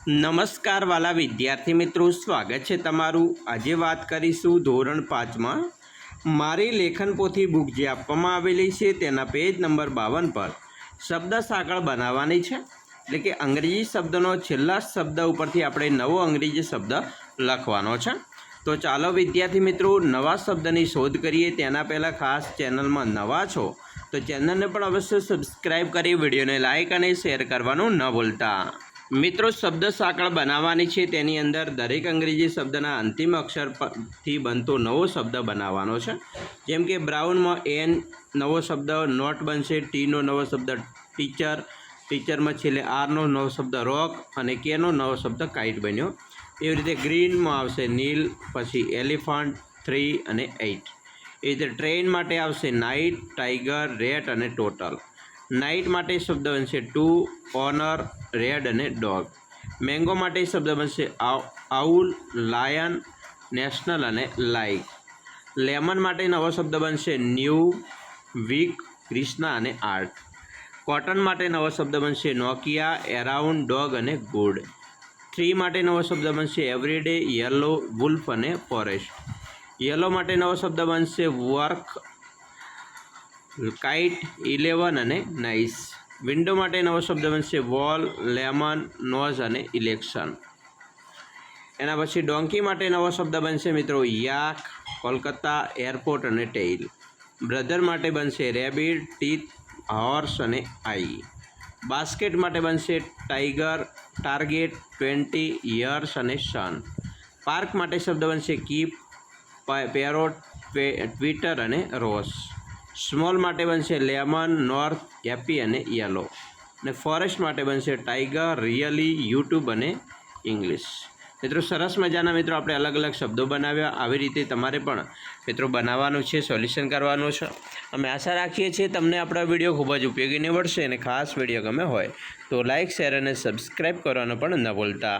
નમસ્કાર વાલા વિદ્યાર્થી મિત્રો, સ્વાગત છે તમારું। આજે વાત કરીશું ધોરણ 5માં મારી લેખન પોથી બુક જે આપવામાં આવેલી છે તેના પેજ નંબર 52 પર શબ્દ સાંકળ બનાવવાની છે। એટલે કે અંગ્રેજી શબ્દનો છેલ્લા શબ્દ ઉપરથી આપણે નવો અંગ્રેજી શબ્દ લખવાનો છે। તો ચાલો વિદ્યાર્થી મિત્રો નવા શબ્દની શોધ કરીએ। તેના પહેલાં ખાસ ચેનલમાં નવા છો તો ચેનલને પણ અવશ્ય સબસ્ક્રાઈબ કરી વિડીયોને લાઇક અને શેર કરવાનું ન ભૂલતા। મિત્રો, શબ્દ સાંકળ બનાવવાની છે તેની અંદર દરેક અંગ્રેજી શબ્દના અંતિમ અક્ષરથી બનતો નવો શબ્દ બનાવવાનો છે। જેમ કે બ્રાઉનમાં એન નવો શબ્દ નોટ બનશે, ટીનો નવો શબ્દ ટીચર, ટીચરમાં છેલ્લે આરનો નવો શબ્દ રોક અને કેનો નવો શબ્દ કાઇટ બન્યો। એવી રીતે ગ્રીનમાં આવશે નીલ, પછી એલિફન્ટ, 3 અને 8। એ રીતે ટ્રેન માટે આવશે નાઇટ, ટાઈગર, રેટ અને ટોટલ। નાઇટ માટે શબ્દ બનશે 2, ઓનર, રેડ અને ડોગ। મેંગો માટે શબ્દ બનશે આઉલ, લાયન, નેશનલ અને લાઇક। લેમન માટે નવો શબ્દ બનશે ન્યૂ, વીક, ક્રિષ્ના અને આર્ટ। કોટન માટે નવો શબ્દ બનશે નોકિયા, એરાઉન્ડ, ડોગ અને ગુડ। 3 માટે નવો શબ્દ બનશે એવરીડે, યલો, વુલ્ફ અને ફોરેસ્ટ। યલો માટે નવો શબ્દ બનશે વર્ક, કાઇટ, 11 અને નાઇસ। વિન્ડો માટે નવો શબ્દ બનશે વોલ, લેમન, નોઝ અને ઇલેક્શન। એના પછી ડોંકી માટે નવો શબ્દ બનશે મિત્રો યાક, કોલકાતા, એરપોર્ટ અને ટેઇલ। બ્રધર માટે બનશે રેબિટ, ટીથ, હોર્સ અને આઈ। બાસ્કેટ માટે બનશે ટાઈગર, ટાર્ગેટ, 20, યર્સ અને સન। પાર્ક માટે શબ્દ બનશે કીપ, પેરોટ, ટ્વિટર અને રોસ। સ્મોલ માટે બનશે લેમન, નોર્થ, હેપી અને યલો। અને ફોરેસ્ટ માટે બનશે ટાઈગર, રિયલી, યુટ્યુબ અને ઇંગ્લિશ। મિત્રો, સરસ મજાના મિત્રો આપણે અલગ અલગ શબ્દો બનાવ્યા। આવી રીતે તમારે પણ મિત્રો બનાવવાનું છે, સોલ્યુશન કરવાનું છે। અમે આશા રાખીએ છીએ તમને આપણા વિડીયો ખૂબ જ ઉપયોગી નીવડશે અને ખાસ વિડીયો ગમે હોય તો લાઇક, શેર અને સબસ્ક્રાઈબ કરવાનું પણ ન ભૂલતા।